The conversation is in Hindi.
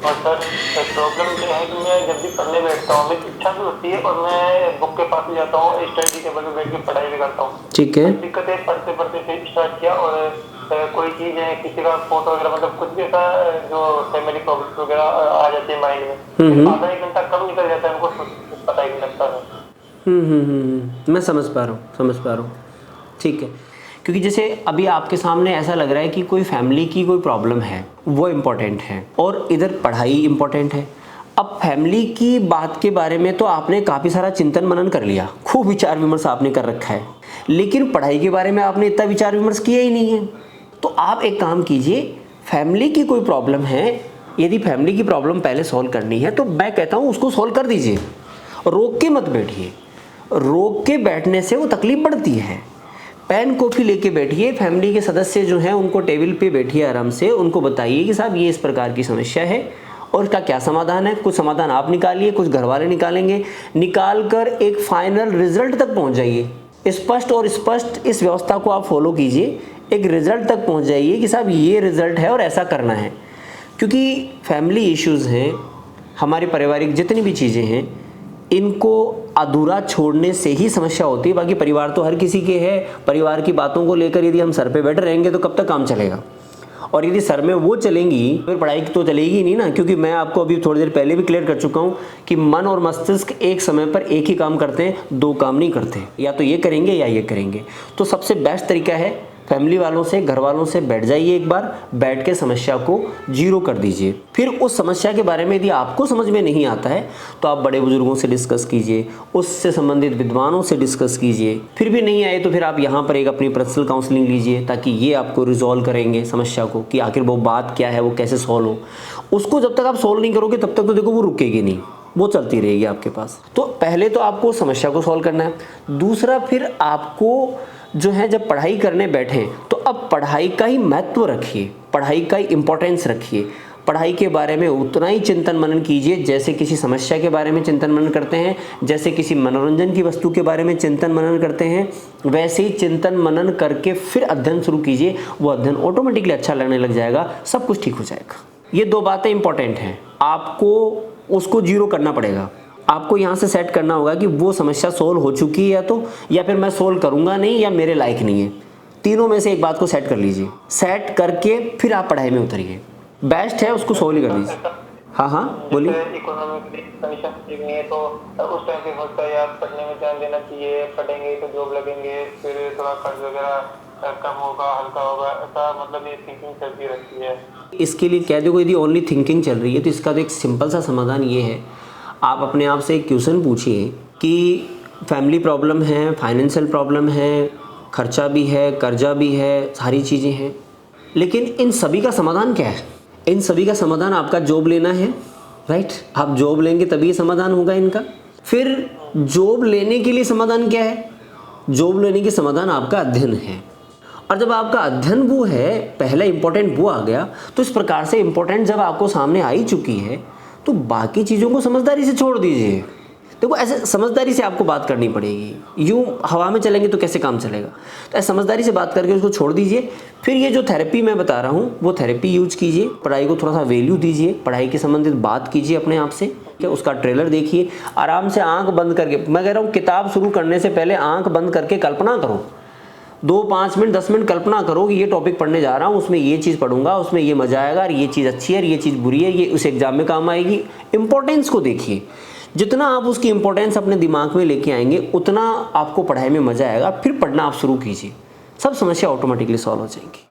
और सर प्रॉब्लम ये है कि मैं जब भी पढ़ने बैठता हूँ मेरी इच्छा भी होती है और मैं बुक के पास भी जाता हूँ, स्टडी टेबल पे बैठ के पढ़ाई भी करता हूँ। ठीक है। दिक्कत है पढ़ते पढ़ते फिर स्टार्ट किया और कोई चीज़ है, किसी का फोटो वगैरह, मतलब कुछ भी ऐसा जो फैमिली प्रॉब्लम्स वगैरह आ जाती है माइंड में, फिर आधा एक घंटा कब निकल जाता है हमको पता ही नहीं लगता है। मैं समझ पा रहा हूँ, समझ पा रहा हूँ। ठीक है, क्योंकि जैसे अभी आपके सामने ऐसा लग रहा है कि कोई फैमिली की कोई प्रॉब्लम है, वो इम्पोर्टेंट है, और इधर पढ़ाई इम्पोर्टेंट है। अब फैमिली की बात के बारे में तो आपने काफ़ी सारा चिंतन मनन कर लिया, खूब विचार विमर्श आपने कर रखा है, लेकिन पढ़ाई के बारे में आपने इतना विचार विमर्श किया ही नहीं है। तो आप एक काम कीजिए, फैमिली की कोई प्रॉब्लम है, यदि फैमिली की प्रॉब्लम पहले सॉल्व करनी है तो मैं कहता हूँ उसको सॉल्व कर दीजिए, रोक के मत बैठिए। रोक के बैठने से वो तकलीफ बढ़ती है। पेन कॉफ़ी लेके बैठिए, फैमिली के सदस्य जो हैं उनको टेबल पे बैठिए आराम से, उनको बताइए कि साहब ये इस प्रकार की समस्या है और इसका क्या समाधान है। कुछ समाधान आप निकालिए, कुछ घर वाले निकालेंगे, निकाल कर एक फाइनल रिजल्ट तक पहुंच जाइए। स्पष्ट और स्पष्ट इस व्यवस्था को आप फॉलो कीजिए, एक रिजल्ट तक पहुंच जाइए कि साहब ये रिजल्ट है और ऐसा करना है। क्योंकि फैमिली इश्यूज़ हैं, हमारे पारिवारिक जितनी भी चीज़ें हैं, इनको अधूरा छोड़ने से ही समस्या होती है। बाकी परिवार तो हर किसी के है, परिवार की बातों को लेकर यदि हम सर पे बैठे रहेंगे तो कब तक काम चलेगा, और यदि सर में वो चलेंगी फिर पढ़ाई तो चलेगी नहीं ना। क्योंकि मैं आपको अभी थोड़ी देर पहले भी क्लियर कर चुका हूँ कि मन और मस्तिष्क एक समय पर एक ही काम करते हैं, दो काम नहीं करते, या तो ये करेंगे या ये करेंगे। तो सबसे बेस्ट तरीका है फैमिली वालों से, घर वालों से बैठ जाइए, एक बार बैठ के समस्या को जीरो कर दीजिए। फिर उस समस्या के बारे में यदि आपको समझ में नहीं आता है तो आप बड़े बुजुर्गों से डिस्कस कीजिए, उससे संबंधित विद्वानों से डिस्कस कीजिए। फिर भी नहीं आए तो फिर आप यहाँ पर एक अपनी पर्सनल काउंसलिंग लीजिए, ताकि ये आपको रिजॉल्व करेंगे समस्या को कि आखिर वो बात क्या है, वो कैसे सॉल्व हो। उसको जब तक आप सॉल्व नहीं करोगे तब तक तो देखो वो रुकेगी नहीं, वो चलती रहेगी आपके पास। तो पहले तो आपको समस्या को सॉल्व करना है। दूसरा, फिर आपको जो है जब पढ़ाई करने बैठे तो अब पढ़ाई का ही महत्व रखिए, पढ़ाई का ही इम्पोर्टेंस रखिए। पढ़ाई के बारे में उतना ही चिंतन मनन कीजिए जैसे किसी समस्या के बारे में चिंतन मनन करते हैं, जैसे किसी मनोरंजन की वस्तु के बारे में चिंतन मनन करते हैं, वैसे ही चिंतन मनन करके फिर अध्ययन शुरू कीजिए। वो अध्ययन ऑटोमेटिकली अच्छा लगने लग जाएगा, सब कुछ ठीक हो जाएगा। ये दो बातें इंपॉर्टेंट हैं, आपको उसको जीरो करना पड़ेगा। आपको यहाँ से सेट करना होगा कि वो समस्या सोल्व हो चुकी है या फिर मैं सोल्व करूँगा नहीं, या मेरे लायक नहीं है। तीनों में से एक बात को सेट कर लीजिए। सेट करके फिर आप पढ़ाई में उतरिए, बेस्ट है उसको सोल्व ही कर दीजिए। हाँ हाँ बोलिए। इकोनॉमिक कंडीशन ठीक नहीं है तो उस टाइम पे होता है यार पढ़ने में ध्यान देना चाहिए, पढ़ेंगे तो जॉब लगेंगे, फिर थोड़ा कर्ज वगैरह कम होगा, हल्का होगा, ऐसा मतलब ये थिंकिंग चलती रहती है। इसके लिए कह दो यदि ओनली थिंकिंग चल रही है तो इसका तो एक सिंपल सा समाधान ये है, आप अपने आप से एक क्वेश्चन पूछिए कि फैमिली प्रॉब्लम है, फाइनेंशियल प्रॉब्लम है, खर्चा भी है, कर्जा भी है, सारी चीज़ें हैं, लेकिन इन सभी का समाधान क्या है? इन सभी का समाधान आपका जॉब लेना है, राइट? आप जॉब लेंगे तभी समाधान होगा इनका। फिर जॉब लेने के लिए समाधान क्या है? जॉब लेने के समाधान आपका अध्ययन है। और जब आपका अध्ययन वो है, पहला इंपॉर्टेंट वो आ गया, तो इस प्रकार से इंपॉर्टेंट जब आपको सामने आ ही चुकी है तो बाकी चीज़ों को समझदारी से छोड़ दीजिए। देखो ऐसे समझदारी से आपको बात करनी पड़ेगी, यूँ हवा में चलेंगे तो कैसे काम चलेगा। तो ऐसे समझदारी से बात करके उसको छोड़ दीजिए। फिर ये जो थेरेपी मैं बता रहा हूँ वो थेरेपी यूज कीजिए, पढ़ाई को थोड़ा सा वैल्यू दीजिए, पढ़ाई के संबंधित बात कीजिए अपने आप से, उसका ट्रेलर देखिए, आराम से आंख बंद करके। मैं कह रहा हूँ किताब शुरू करने से पहले आंख बंद करके कल्पना करो, 2-5 मिनट 10 मिनट कल्पना करो कि ये टॉपिक पढ़ने जा रहा हूँ, उसमें ये चीज़ पढ़ूंगा, उसमें ये मजा आएगा, और ये चीज़ अच्छी है और ये चीज़ बुरी है, ये उस एग्जाम में काम आएगी। इंपॉर्टेंस को देखिए, जितना आप उसकी इंपॉर्टेंस अपने दिमाग में लेके आएंगे उतना आपको पढ़ाई में मजा आएगा। फिर पढ़ना आप शुरू कीजिए, सब समस्या ऑटोमेटिकली सॉल्व हो जाएंगी।